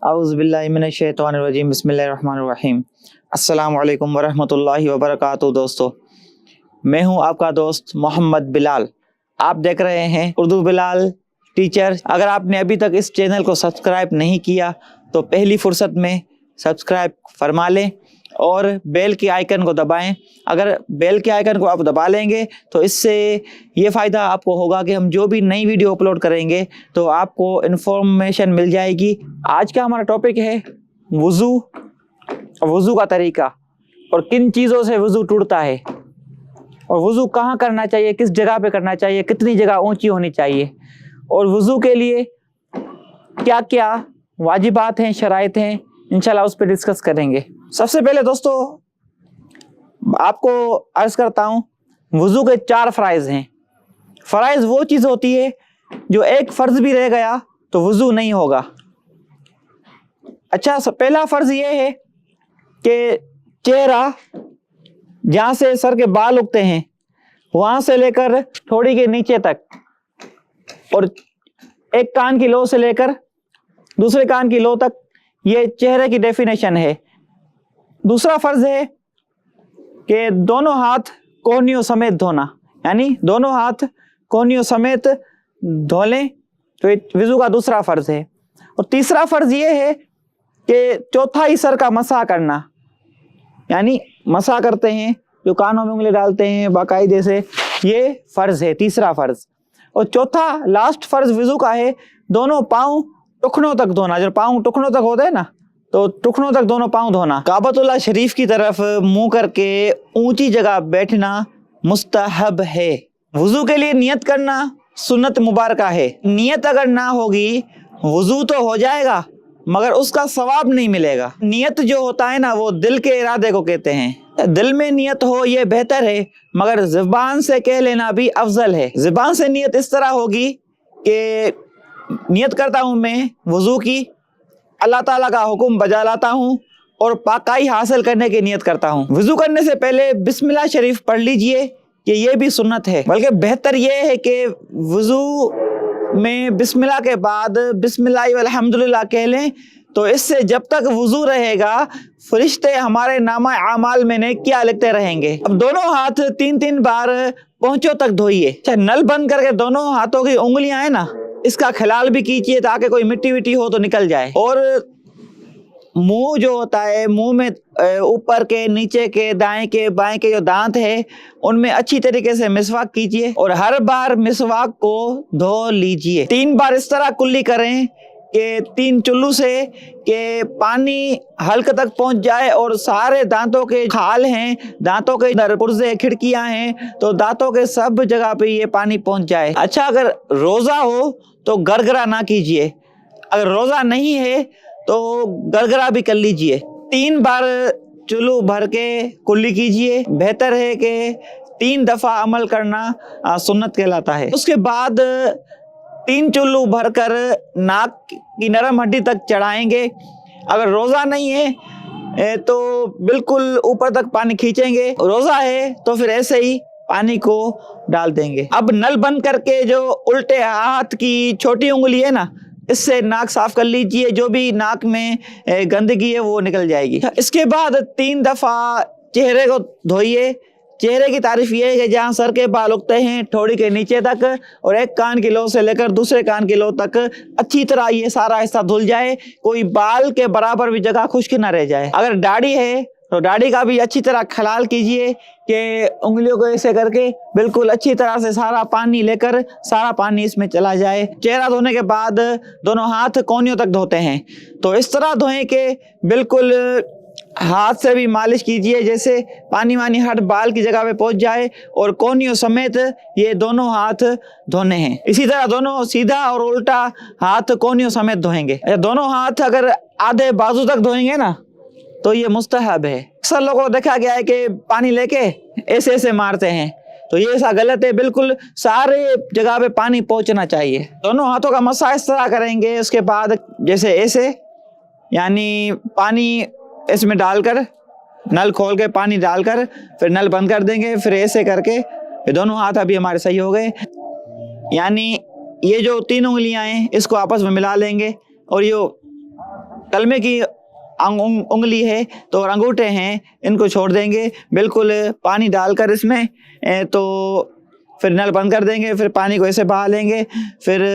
اعوذ باللہ من الشیطان الرجیم بسم اللہ الرحمن الرحیم۔ السلام علیکم ورحمۃ اللہ وبرکاتہ۔ دوستو، میں ہوں آپ کا دوست محمد بلال۔ آپ دیکھ رہے ہیں اردو بلال ٹیچر۔ اگر آپ نے ابھی تک اس چینل کو سبسکرائب نہیں کیا تو پہلی فرصت میں سبسکرائب فرما لیں اور بیل کے آئیکن کو دبائیں۔ اگر بیل کے آئیکن کو آپ دبا لیں گے تو اس سے یہ فائدہ آپ کو ہوگا کہ ہم جو بھی نئی ویڈیو اپلوڈ کریں گے تو آپ کو انفارمیشن مل جائے گی۔ آج کا ہمارا ٹاپک ہے وضو کا طریقہ اور کن چیزوں سے وضو ٹوٹتا ہے، اور وضو کہاں کرنا چاہیے، کس جگہ پہ کرنا چاہیے، کتنی جگہ اونچی ہونی چاہیے، اور وضو کے لیے کیا کیا واجبات ہیں، شرائط ہیں، انشاءاللہ اس پہ ڈسکس کریں گے۔ سب سے پہلے دوستو آپ کو عرض کرتا ہوں، وضو کے 4 فرائض ہیں۔ فرائض وہ چیز ہوتی ہے جو ایک فرض بھی رہ گیا تو وضو نہیں ہوگا۔ اچھا، پہلا فرض یہ ہے کہ چہرہ جہاں سے سر کے بال اگتے ہیں وہاں سے لے کر تھوڑی کے نیچے تک، اور ایک کان کی لو سے لے کر دوسرے کان کی لو تک، یہ چہرے کی ڈیفینیشن ہے۔ دوسرا فرض ہے کہ دونوں ہاتھ کونیوں سمیت دھونا، یعنی دونوں ہاتھ کونیوں سمیت دھو لیں، تو یہ وضو کا دوسرا فرض ہے۔ اور تیسرا فرض یہ ہے کہ چوتھائی سر کا مسح کرنا، یعنی مسح کرتے ہیں جو کانوں میں انگلی ڈالتے ہیں باقاعدے سے، یہ فرض ہے، تیسرا فرض۔ اور چوتھا لاسٹ فرض وضو کا ہے دونوں پاؤں ٹخنوں تک دھونا۔ جو پاؤں ٹخنوں تک ہوتے ہیں نا، تو ٹخنوں تک دونوں پاؤں دھونا۔ کعبۃ اللہ شریف کی طرف منہ کر کے اونچی جگہ بیٹھنا مستحب ہے۔ وضو کے لیے نیت کرنا سنت مبارکہ ہے۔ نیت اگر نہ ہوگی وضو تو ہو جائے گا مگر اس کا ثواب نہیں ملے گا۔ نیت جو ہوتا ہے نا وہ دل کے ارادے کو کہتے ہیں۔ دل میں نیت ہو یہ بہتر ہے، مگر زبان سے کہہ لینا بھی افضل ہے۔ زبان سے نیت اس طرح ہوگی کہ نیت کرتا ہوں میں وضو کی، اللہ تعالیٰ کا حکم بجا لاتا ہوں اور پاکائی حاصل کرنے کی نیت کرتا ہوں۔ وضو کرنے سے پہلے بسم اللہ شریف پڑھ لیجئے کہ یہ بھی سنت ہے، بلکہ بہتر یہ ہے کہ وضو میں بسم اللہ کے بعد بسم اللہ والحمدللہ کہہ لیں، تو اس سے جب تک وضو رہے گا فرشتے ہمارے نامہ اعمال میں نیکیاں لکھتے رہیں گے۔ اب دونوں ہاتھ 3 بار پہنچوں تک دھوئیے۔ نل بند کر کے دونوں ہاتھوں کی انگلیاں ہیں نا، اس کا خلال بھی کیجیے تاکہ کوئی مٹی وٹی ہو تو نکل جائے۔ اور منہ جو ہوتا ہے، منہ میں اوپر کے، نیچے کے، دائیں کے، بائیں کے جو دانت ہے ان میں اچھی طریقے سے مسواک کیجیے، اور ہر بار مسواک کو دھو لیجیے۔ 3 بار اس طرح کلی کریں کہ 3 چلو سے کہ پانی حلق تک پہنچ جائے اور سارے دانتوں کے کھال ہیں، دانتوں کے پرزے، کھڑکیاں ہیں، تو دانتوں کے سب جگہ پہ یہ پانی پہنچ جائے۔ اچھا، اگر روزہ ہو تو گرگرا نہ کیجیے، اگر روزہ نہیں ہے تو گرگرا بھی کر لیجیے۔ 3 بار چلو بھر کے کلی کیجیے۔ بہتر ہے کہ 3 دفعہ عمل کرنا سنت کہلاتا ہے۔ اس کے بعد 3 چلو بھر کر ناک کی نرم ہڈی تک چڑھائیں گے۔ اگر روزہ نہیں ہے تو بالکل اوپر تک پانی کھینچیں گے، روزہ ہے تو پھر ایسے ہی پانی کو ڈال دیں گے۔ اب نل بند کر کے جو الٹے ہاتھ کی چھوٹی انگلی ہے نا، اس سے ناک صاف کر لیجئے، جو بھی ناک میں گندگی ہے وہ نکل جائے گی۔ اس کے بعد 3 دفعہ چہرے کو دھوئیے۔ چہرے کی تعریف یہ ہے کہ جہاں سر کے بال اگتے ہیں ٹھوڑی کے نیچے تک، اور ایک کان کی لو سے لے کر دوسرے کان کی لو تک اچھی طرح یہ سارا حصہ دھل جائے، کوئی بال کے برابر بھی جگہ خشک نہ رہ جائے۔ اگر داڑھی ہے تو داڑھی کا بھی اچھی طرح خلال کیجئے کہ انگلیوں کو ایسے کر کے بالکل اچھی طرح سے سارا پانی لے کر سارا پانی اس میں چلا جائے۔ چہرہ دھونے کے بعد دونوں ہاتھ کونیوں تک دھوتے ہیں، تو اس طرح دھوئیں کہ بالکل ہاتھ سے بھی مالش کیجئے، جیسے پانی وانی ہر بال کی جگہ پہ پہنچ جائے، اور کونیوں سمیت یہ دونوں ہاتھ دھونے ہیں۔ اسی طرح دونوں سیدھا اور الٹا ہاتھ کونیوں سمیت دھوئیں گے۔ دونوں ہاتھ اگر آدھے بازو تک دھوئیں گے نا تو یہ مستحب ہے۔ اکثر لوگوں کو دیکھا گیا ہے کہ پانی لے کے ایسے ایسے مارتے ہیں، تو یہ ایسا غلط ہے۔ بالکل سارے جگہ پہ پانی پہنچنا چاہیے۔ دونوں ہاتھوں کا مسح اس طرح کریں گے۔ اس کے بعد جیسے ایسے، یعنی پانی اس میں ڈال کر، نل کھول کے پانی ڈال کر پھر نل بند کر دیں گے، پھر ایسے کر کے یہ دونوں ہاتھ ابھی ہمارے صحیح ہو گئے۔ یعنی یہ جو 3 انگلیاں ہیں اس کو آپس میں ملا لیں گے، اور یہ کلمے کی انگلی ہے تو اور انگوٹھے ہیں ان کو چھوڑ دیں گے بالکل پانی ڈال کر اس میں، تو پھر نل بند کر دیں گے، پھر پانی کو ایسے بہا لیں گے، پھر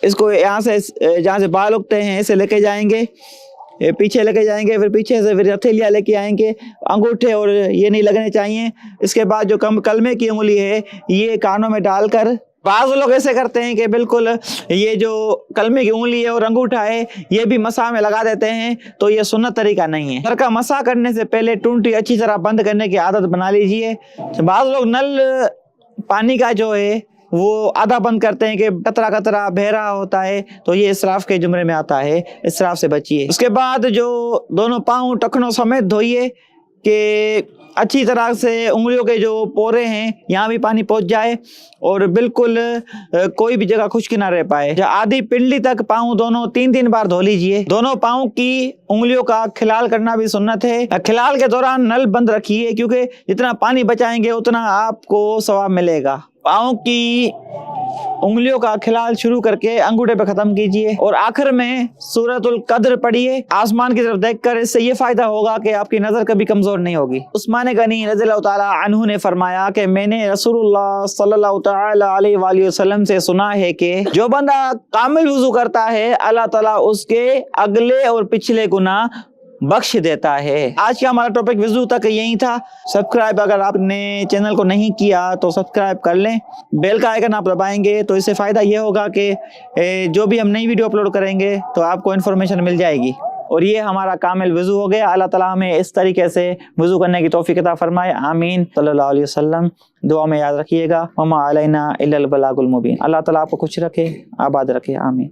اس کو یہاں سے جہاں سے بال اگتے ہیں اسے لے کے جائیں گے، پیچھے لے کے جائیں گے، پھر پیچھے سے پھر ہتھیلیاں لے کے آئیں گے، انگوٹھے اور یہ نہیں لگنے چاہیے۔ اس کے بعد جو کلمے کی انگلی ہے یہ کانوں میں ڈال کر، بعض لوگ ایسے کرتے ہیں کہ بالکل یہ جو کلمے کی انگلی ہے اور انگوٹھا ہے یہ بھی مسح میں لگا دیتے ہیں، تو یہ سنت طریقہ نہیں ہے۔ سر کا مسح کرنے سے پہلے ٹونٹی اچھی طرح بند کرنے کی عادت بنا لیجئے۔ بعض لوگ نل پانی کا جو ہے وہ آدھا بند کرتے ہیں کہ قطرہ قطرہ بہہ رہا ہوتا ہے، تو یہ اسراف کے زمرے میں آتا ہے، اسراف سے بچیے۔ اس کے بعد جو دونوں پاؤں ٹخنوں سمیت دھوئیے کہ اچھی طرح سے انگلیوں کے جو پورے ہیں یہاں بھی پانی پہنچ جائے اور بالکل کوئی بھی جگہ خشک نہ رہ پائے۔ آدھی پنڈلی تک پاؤں دونوں 3 بار دھو لیجئے۔ دونوں پاؤں کی انگلیوں کا کھلال کرنا بھی سنت ہے۔ کھلال کے دوران نل بند رکھیے کیونکہ جتنا پانی بچائیں گے اتنا آپ کو ثواب ملے گا۔ پاؤں کی انگلیوں کا کھلال شروع کر کے انگوٹھے پہ ختم کیجئے اور آخر میں سورۃ القدر پڑھیے آسمان کی طرف دیکھ کر۔ اس سے یہ فائدہ ہوگا کہ آپ کی نظر کبھی کمزور نہیں ہوگی۔ عثمان غنی رضی اللہ تعالیٰ عنہ نے فرمایا کہ میں نے رسول اللہ صلی اللہ تعالیٰ علیہ وآلہ وسلم سے سنا ہے کہ جو بندہ کامل وضو کرتا ہے اللہ تعالیٰ اس کے اگلے اور پچھلے گناہ بخش دیتا ہے۔ آج کا ہمارا ٹاپک وضو تک یہی تھا۔ سبسکرائب اگر آپ نے چینل کو نہیں کیا تو سبسکرائب کر لیں، بیل کا آئیکن آپ دبائیں گے تو اس سے فائدہ یہ ہوگا کہ جو بھی ہم نئی ویڈیو اپلوڈ کریں گے تو آپ کو انفارمیشن مل جائے گی۔ اور یہ ہمارا کامل وضو ہو گیا۔ اللہ تعالیٰ ہمیں اس طریقے سے وضو کرنے کی توفیق عطا فرمائے، آمین صلی اللہ علیہ وسلم۔ دعا میں یاد رکھیے گا وما علینا الا البلاغ المبین۔ اللہ تعالیٰ آپ کو خوش رکھے، آباد رکھے، آمین۔